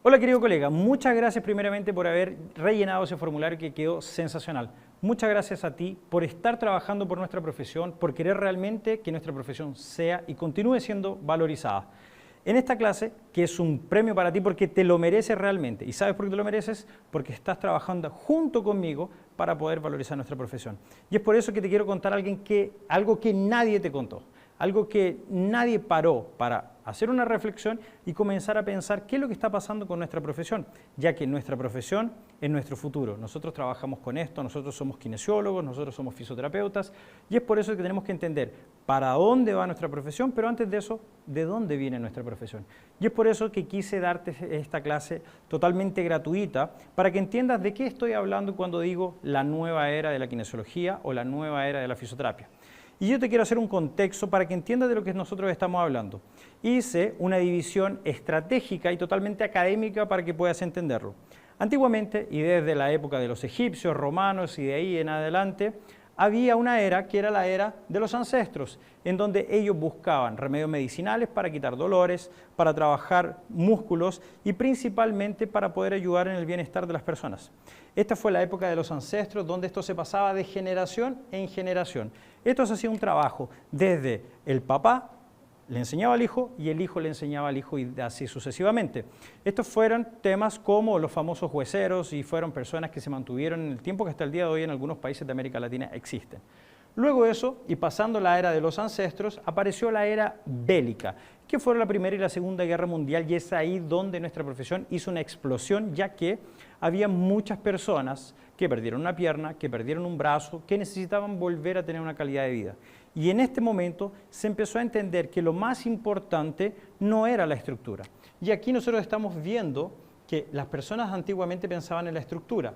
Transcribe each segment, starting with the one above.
Hola querido colega, muchas gracias primeramente por haber rellenado ese formulario que quedó sensacional. Muchas gracias a ti por estar trabajando por nuestra profesión, por querer realmente que nuestra profesión sea y continúe siendo valorizada. En esta clase, que es un premio para ti porque te lo mereces realmente. ¿Y sabes por qué te lo mereces? Porque estás trabajando junto conmigo para poder valorizar nuestra profesión. Y es por eso que te quiero contar algo que nadie te contó. Algo que nadie paró para hacer una reflexión y comenzar a pensar qué es lo que está pasando con nuestra profesión, ya que nuestra profesión es nuestro futuro. Nosotros trabajamos con esto, nosotros somos kinesiólogos, nosotros somos fisioterapeutas, y es por eso que tenemos que entender para dónde va nuestra profesión, pero antes de eso, de dónde viene nuestra profesión. Y es por eso que quise darte esta clase totalmente gratuita, para que entiendas de qué estoy hablando cuando digo la nueva era de la kinesiología o la nueva era de la fisioterapia. Y yo te quiero hacer un contexto para que entiendas de lo que nosotros estamos hablando. Hice una división estratégica y totalmente académica para que puedas entenderlo. Antiguamente, y desde la época de los egipcios, romanos y de ahí en adelante, había una era que era la era de los ancestros, en donde ellos buscaban remedios medicinales para quitar dolores, para trabajar músculos y principalmente para poder ayudar en el bienestar de las personas. Esta fue la época de los ancestros, donde esto se pasaba de generación en generación. Esto se hacía un trabajo desde el papá, le enseñaba al hijo y el hijo le enseñaba al hijo y así sucesivamente. Estos fueron temas como los famosos hueseros y fueron personas que se mantuvieron en el tiempo que hasta el día de hoy en algunos países de América Latina existen. Luego de eso, y pasando la era de los ancestros, apareció la era bélica, que fue la Primera y la Segunda Guerra Mundial, y es ahí donde nuestra profesión hizo una explosión, ya que había muchas personas que perdieron una pierna, que perdieron un brazo, que necesitaban volver a tener una calidad de vida. Y en este momento se empezó a entender que lo más importante no era la estructura. Y aquí nosotros estamos viendo que las personas antiguamente pensaban en la estructura.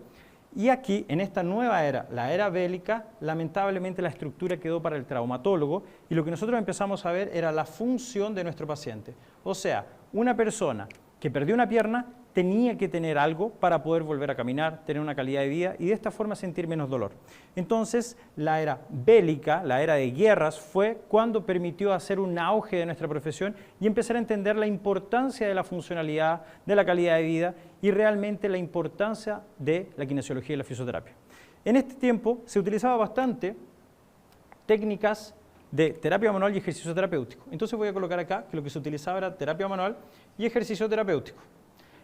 Y aquí, en esta nueva era, la era bélica, lamentablemente la estructura quedó para el traumatólogo y lo que nosotros empezamos a ver era la función de nuestro paciente. O sea, una persona que perdió una pierna tenía que tener algo para poder volver a caminar, tener una calidad de vida y de esta forma sentir menos dolor. Entonces, la era bélica, la era de guerras, fue cuando permitió hacer un auge de nuestra profesión y empezar a entender la importancia de la funcionalidad, de la calidad de vida y realmente la importancia de la kinesiología y la fisioterapia. En este tiempo se utilizaba bastante técnicas de terapia manual y ejercicio terapéutico. Entonces voy a colocar acá que lo que se utilizaba era terapia manual y ejercicio terapéutico.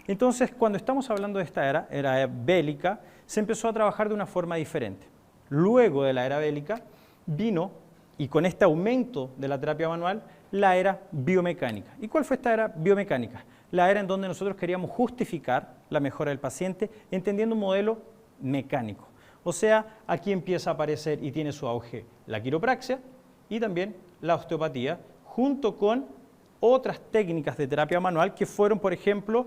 Entonces, cuando estamos hablando de esta era bélica, se empezó a trabajar de una forma diferente. Luego de la era bélica vino, y con este aumento de la terapia manual, la era biomecánica. ¿Y cuál fue esta era biomecánica? La era en donde nosotros queríamos justificar la mejora del paciente entendiendo un modelo mecánico. O sea, aquí empieza a aparecer y tiene su auge la quiropraxia y también la osteopatía, junto con otras técnicas de terapia manual que fueron, por ejemplo,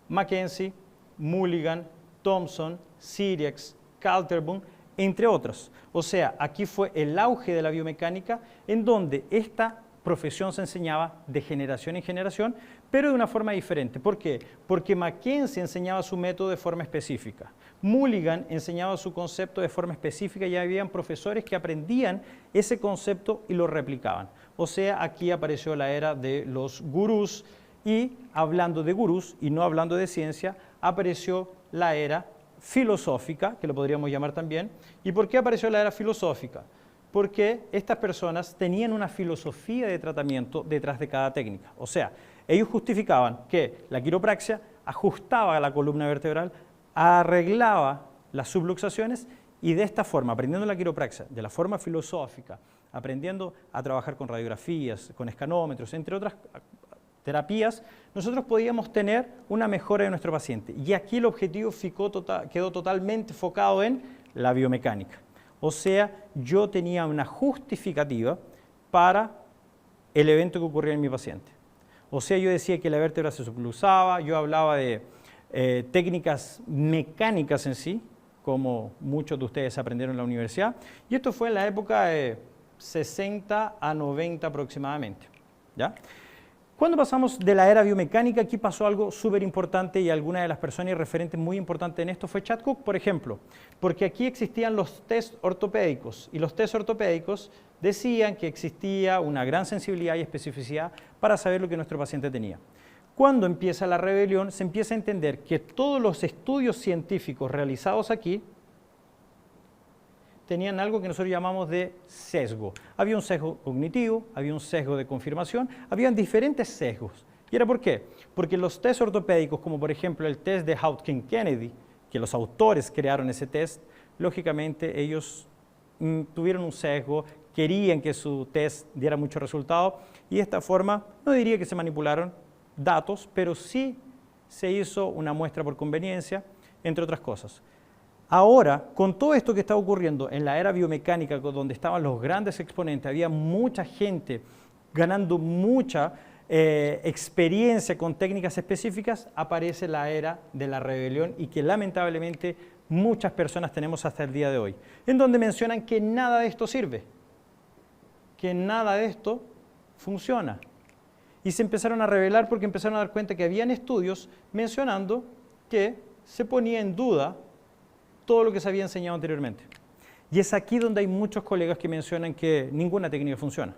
Mackenzie, Mulligan, Thompson, Siriex, Kaltenbrunn, entre otros. O sea, aquí fue el auge de la biomecánica en donde esta profesión se enseñaba de generación en generación, pero de una forma diferente. ¿Por qué? Porque Mackenzie enseñaba su método de forma específica. Mulligan enseñaba su concepto de forma específica y habían profesores que aprendían ese concepto y lo replicaban. O sea, aquí apareció la era de los gurús y hablando de gurús y no hablando de ciencia, apareció la era filosófica, que lo podríamos llamar también. ¿Y por qué apareció la era filosófica? Porque estas personas tenían una filosofía de tratamiento detrás de cada técnica. O sea, ellos justificaban que la quiropraxia ajustaba la columna vertebral, arreglaba las subluxaciones y de esta forma, aprendiendo la quiropraxia de la forma filosófica, aprendiendo a trabajar con radiografías, con escanómetros, entre otras terapias, nosotros podíamos tener una mejora de nuestro paciente. Y aquí el objetivo quedó totalmente enfocado en la biomecánica. O sea, yo tenía una justificativa para el evento que ocurría en mi paciente. O sea, yo decía que la vértebra se subluxaba, yo hablaba de técnicas mecánicas en sí, como muchos de ustedes aprendieron en la universidad, y esto fue en la época de 60 a 90 aproximadamente, ¿ya? Cuando pasamos de la era biomecánica, aquí pasó algo súper importante y alguna de las personas y referentes muy importantes en esto fue Chad Cook, por ejemplo, porque aquí existían los test ortopédicos y los test ortopédicos decían que existía una gran sensibilidad y especificidad para saber lo que nuestro paciente tenía. Cuando empieza la rebelión, se empieza a entender que todos los estudios científicos realizados aquí tenían algo que nosotros llamamos de sesgo. Había un sesgo cognitivo, había un sesgo de confirmación, habían diferentes sesgos. ¿Y era por qué? Porque los test ortopédicos, como por ejemplo el test de Hawking-Kennedy, que los autores crearon ese test, lógicamente ellos tuvieron un sesgo, querían que su test diera mucho resultado y de esta forma, no diría que se manipularon datos, pero sí se hizo una muestra por conveniencia, entre otras cosas. Ahora, con todo esto que está ocurriendo en la era biomecánica, donde estaban los grandes exponentes, había mucha gente ganando mucha experiencia con técnicas específicas, aparece la era de la rebelión y que lamentablemente muchas personas tenemos hasta el día de hoy, en donde mencionan que nada de esto sirve, que nada de esto funciona. Y se empezaron a rebelar porque empezaron a dar cuenta que habían estudios mencionando que se ponía en duda todo lo que se había enseñado anteriormente. Y es aquí donde hay muchos colegas que mencionan que ninguna técnica funciona,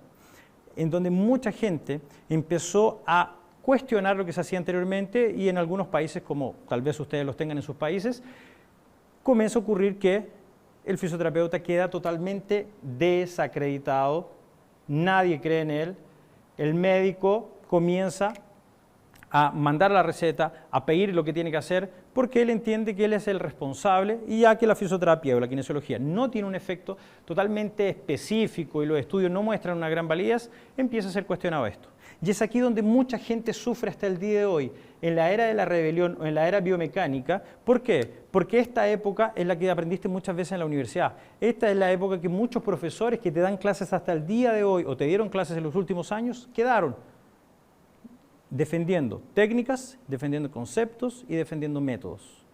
en donde mucha gente empezó a cuestionar lo que se hacía anteriormente y en algunos países, como tal vez ustedes los tengan en sus países, comienza a ocurrir que el fisioterapeuta queda totalmente desacreditado, nadie cree en él, el médico comienza a mandar la receta, a pedir lo que tiene que hacer, porque él entiende que él es el responsable y ya que la fisioterapia o la kinesiología no tiene un efecto totalmente específico y los estudios no muestran una gran validez, empieza a ser cuestionado esto. Y es aquí donde mucha gente sufre hasta el día de hoy, en la era de la rebelión o en la era biomecánica. ¿Por qué? Porque esta época es la que aprendiste muchas veces en la universidad. Esta es la época que muchos profesores que te dan clases hasta el día de hoy o te dieron clases en los últimos años, quedaron defendiendo técnicas, defendiendo conceptos y defendiendo métodos.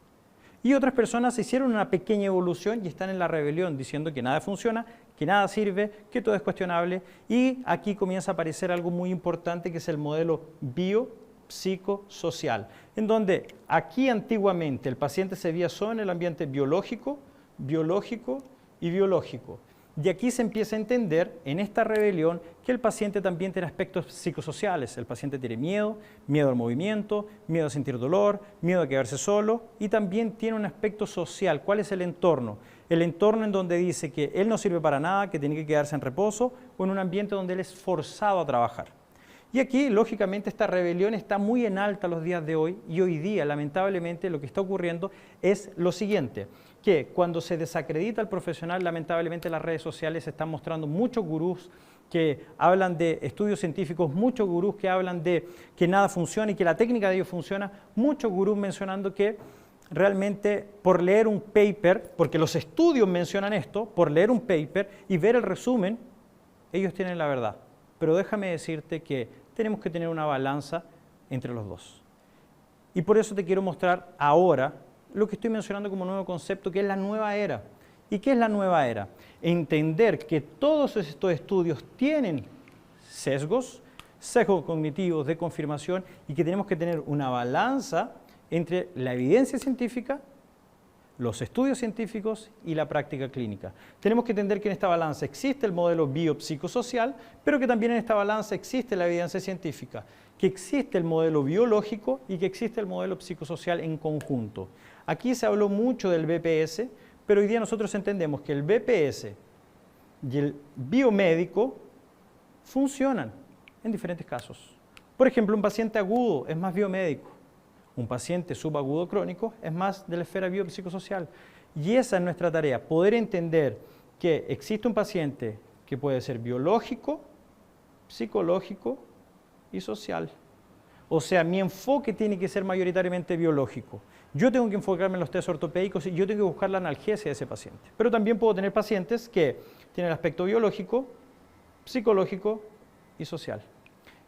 Y otras personas hicieron una pequeña evolución y están en la rebelión diciendo que nada funciona, que nada sirve, que todo es cuestionable. Y aquí comienza a aparecer algo muy importante que es el modelo biopsicosocial, en donde aquí antiguamente el paciente se veía solo en el ambiente biológico, biológico y biológico. Y aquí se empieza a entender en esta rebelión que el paciente también tiene aspectos psicosociales. El paciente tiene miedo, miedo al movimiento, miedo a sentir dolor, miedo a quedarse solo y también tiene un aspecto social. ¿Cuál es el entorno? El entorno en donde dice que él no sirve para nada, que tiene que quedarse en reposo o en un ambiente donde él es forzado a trabajar. Y aquí, lógicamente, esta rebelión está muy en alta los días de hoy y hoy día, lamentablemente, lo que está ocurriendo es lo siguiente, que cuando se desacredita al profesional, lamentablemente las redes sociales están mostrando muchos gurús que hablan de estudios científicos, muchos gurús que hablan de que nada funciona y que la técnica de ellos funciona, muchos gurús mencionando que realmente por leer un paper, porque los estudios mencionan esto, por leer un paper y ver el resumen, ellos tienen la verdad. Pero déjame decirte que tenemos que tener una balanza entre los dos. Y por eso te quiero mostrar ahora lo que estoy mencionando como nuevo concepto, que es la nueva era. ¿Y qué es la nueva era? Entender que todos estos estudios tienen sesgos, sesgos cognitivos de confirmación y que tenemos que tener una balanza entre la evidencia científica, los estudios científicos y la práctica clínica. Tenemos que entender que en esta balanza existe el modelo biopsicosocial, pero que también en esta balanza existe la evidencia científica, que existe el modelo biológico y que existe el modelo psicosocial en conjunto. Aquí se habló mucho del BPS, pero hoy día nosotros entendemos que el BPS y el biomédico funcionan en diferentes casos. Por ejemplo, un paciente agudo es más biomédico. Un paciente subagudo crónico es más de la esfera biopsicosocial. Y esa es nuestra tarea, poder entender que existe un paciente que puede ser biológico, psicológico y social. O sea, mi enfoque tiene que ser mayoritariamente biológico. Yo tengo que enfocarme en los test ortopédicos y yo tengo que buscar la analgesia de ese paciente. Pero también puedo tener pacientes que tienen el aspecto biológico, psicológico y social.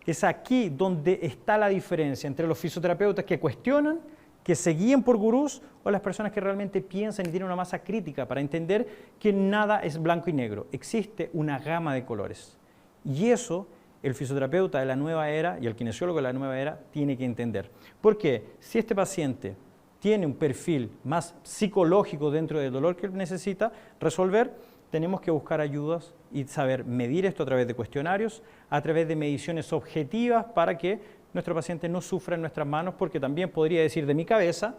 Es aquí donde está la diferencia entre los fisioterapeutas que cuestionan, que se guían por gurús, o las personas que realmente piensan y tienen una masa crítica para entender que nada es blanco y negro. Existe una gama de colores. Y eso el fisioterapeuta de la nueva era y el kinesiólogo de la nueva era tiene que entender. Porque si este paciente tiene un perfil más psicológico dentro del dolor que él necesita resolver, tenemos que buscar ayudas y saber medir esto a través de cuestionarios, a través de mediciones objetivas para que nuestro paciente no sufra en nuestras manos, porque también podría decir de mi cabeza,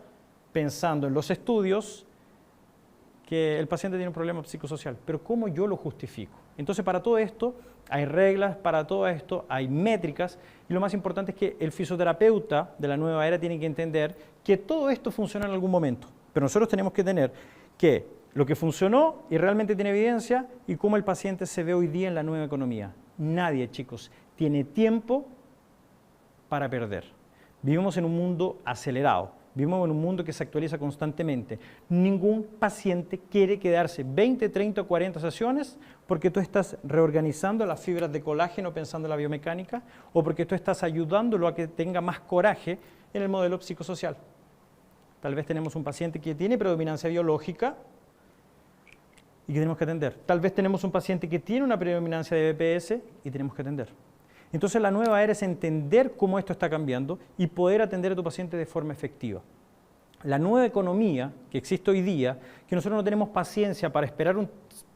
pensando en los estudios, que el paciente tiene un problema psicosocial. Pero ¿cómo yo lo justifico? Entonces, para todo esto hay reglas, para todo esto hay métricas, y lo más importante es que el fisioterapeuta de la nueva era tiene que entender que todo esto funciona en algún momento. Pero nosotros tenemos que tener que lo que funcionó y realmente tiene evidencia y cómo el paciente se ve hoy día en la nueva economía. Nadie, chicos, tiene tiempo para perder. Vivimos en un mundo acelerado, vivimos en un mundo que se actualiza constantemente. Ningún paciente quiere quedarse 20, 30 o 40 sesiones porque tú estás reorganizando las fibras de colágeno pensando en la biomecánica o porque tú estás ayudándolo a que tenga más coraje en el modelo psicosocial. Tal vez tenemos un paciente que tiene predominancia biológica y que tenemos que atender. Tal vez tenemos un paciente que tiene una predominancia de BPS y tenemos que atender. Entonces la nueva era es entender cómo esto está cambiando y poder atender a tu paciente de forma efectiva. La nueva economía que existe hoy día, que nosotros no tenemos paciencia para esperar un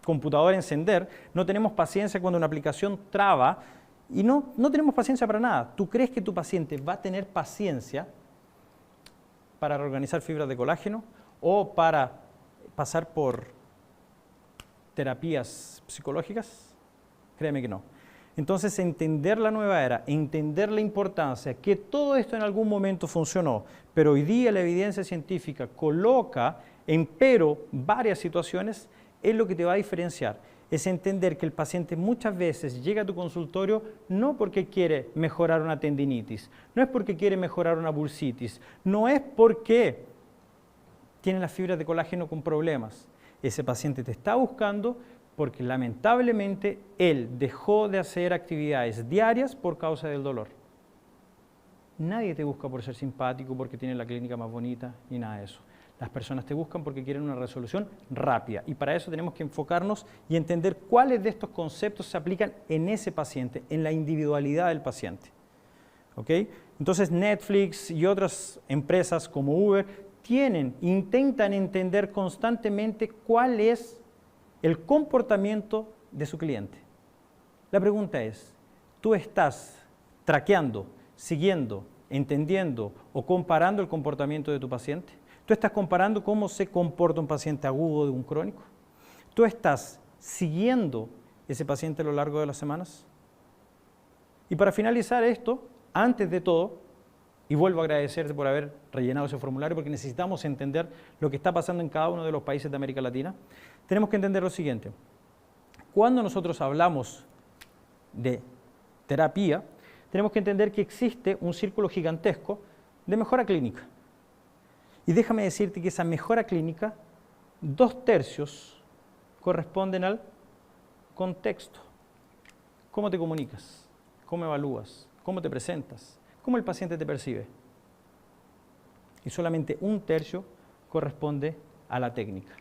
computador a encender, no tenemos paciencia cuando una aplicación traba y no tenemos paciencia para nada. ¿Tú crees que tu paciente va a tener paciencia para reorganizar fibras de colágeno o para pasar por terapias psicológicas? Créeme que no. Entonces, entender la nueva era, entender la importancia, que todo esto en algún momento funcionó, pero hoy día la evidencia científica coloca en pero varias situaciones, es lo que te va a diferenciar. Es entender que el paciente muchas veces llega a tu consultorio no porque quiere mejorar una tendinitis, no es porque quiere mejorar una bursitis, no es porque tiene las fibras de colágeno con problemas. Ese paciente te está buscando porque lamentablemente él dejó de hacer actividades diarias por causa del dolor. Nadie te busca por ser simpático, porque tiene la clínica más bonita, ni nada de eso. Las personas te buscan porque quieren una resolución rápida y para eso tenemos que enfocarnos y entender cuáles de estos conceptos se aplican en ese paciente, en la individualidad del paciente. ¿Ok? Entonces Netflix y otras empresas como Uber intentan entender constantemente cuál es el comportamiento de su cliente. La pregunta es, ¿tú estás traqueando, siguiendo, entendiendo o comparando el comportamiento de tu paciente? ¿Tú estás comparando cómo se comporta un paciente agudo de un crónico? ¿Tú estás siguiendo ese paciente a lo largo de las semanas? Y para finalizar esto, antes de todo, y vuelvo a agradecerte por haber rellenado ese formulario porque necesitamos entender lo que está pasando en cada uno de los países de América Latina, tenemos que entender lo siguiente. Cuando nosotros hablamos de terapia, tenemos que entender que existe un círculo gigantesco de mejora clínica. Y déjame decirte que esa mejora clínica, 2/3 corresponden al contexto. ¿Cómo te comunicas? ¿Cómo evalúas? ¿Cómo te presentas? ¿Cómo el paciente te percibe? Y solamente 1/3 corresponde a la técnica.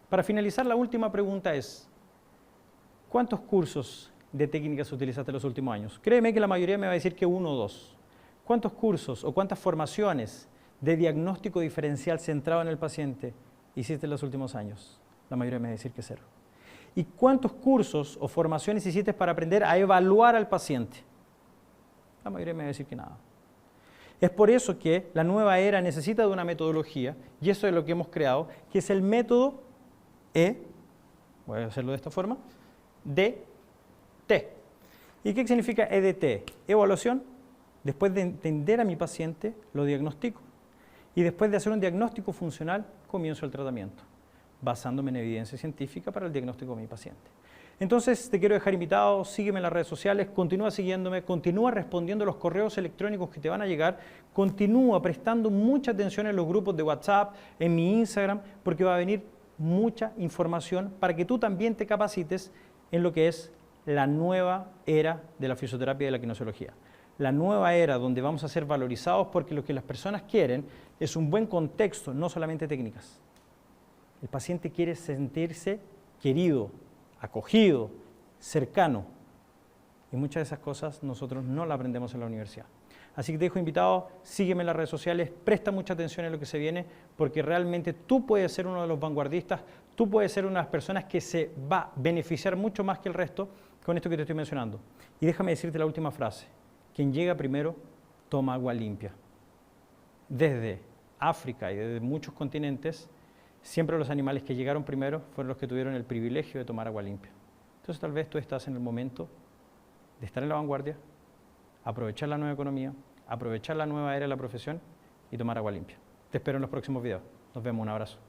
Para finalizar, la última pregunta es, ¿cuántos cursos de técnicas utilizaste en los últimos años? Créeme que la mayoría me va a decir que 1 o 2. ¿Cuántos cursos o cuántas formaciones de diagnóstico diferencial centrado en el paciente hiciste en los últimos años? La mayoría me va a decir que 0. ¿Y cuántos cursos o formaciones hiciste para aprender a evaluar al paciente? La mayoría me va a decir que nada. Es por eso que la nueva era necesita de una metodología, y eso es lo que hemos creado, que es el método voy a hacerlo de esta forma, DT. ¿Y qué significa EDT? Evaluación. Después de entender a mi paciente, lo diagnostico. Y después de hacer un diagnóstico funcional, comienzo el tratamiento, basándome en evidencia científica para el diagnóstico de mi paciente. Entonces, te quiero dejar invitado, sígueme en las redes sociales, continúa siguiéndome, continúa respondiendo los correos electrónicos que te van a llegar, continúa prestando mucha atención en los grupos de WhatsApp, en mi Instagram, porque va a venir mucha información para que tú también te capacites en lo que es la nueva era de la fisioterapia y de la kinesiología. La nueva era donde vamos a ser valorizados porque lo que las personas quieren es un buen contexto, no solamente técnicas. El paciente quiere sentirse querido, acogido, cercano. Y muchas de esas cosas nosotros no las aprendemos en la universidad. Así que te dejo invitado, sígueme en las redes sociales, presta mucha atención en lo que se viene, porque realmente tú puedes ser uno de los vanguardistas, tú puedes ser una de las personas que se va a beneficiar mucho más que el resto con esto que te estoy mencionando. Y déjame decirte la última frase. Quien llega primero toma agua limpia. Desde África y desde muchos continentes, siempre los animales que llegaron primero fueron los que tuvieron el privilegio de tomar agua limpia. Entonces tal vez tú estás en el momento de estar en la vanguardia, aprovechar la nueva economía, aprovechar la nueva era de la profesión y tomar agua limpia. Te espero en los próximos videos. Nos vemos, un abrazo.